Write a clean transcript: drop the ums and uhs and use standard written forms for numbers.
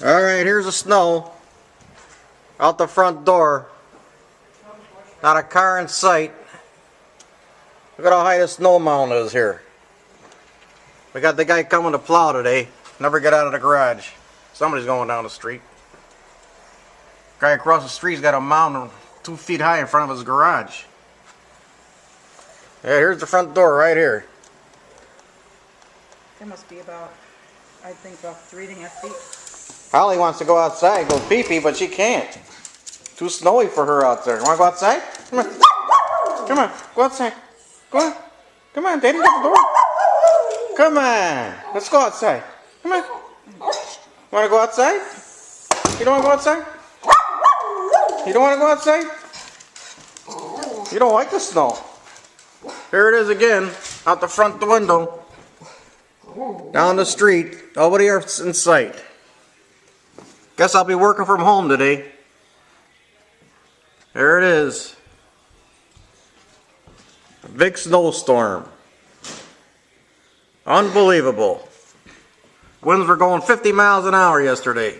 Alright, here's the snow out the front door. Not a car in sight. Look at how high the snow mound is here. We got the guy coming to plow today. Never get out of the garage. Somebody's going down the street. Guy across the street's got a mound 2 feet high in front of his garage. Yeah, here's the front door right here. There must be about, I think, about 3.5 feet. Holly wants to go outside, go pee-pee, but she can't. Too snowy for her out there. You want to go outside? Come on. Come on. Go outside. Go on. Come on, Daddy, get the door. Come on. Let's go outside. Come on. Want to go outside? You don't want to go outside? You don't want to go outside? You don't like the snow. Here it is again, out the front window. Down the street. Nobody else in sight. Guess I'll be working from home today. There it is. A big snowstorm. Unbelievable. Winds were going 50 miles an hour yesterday.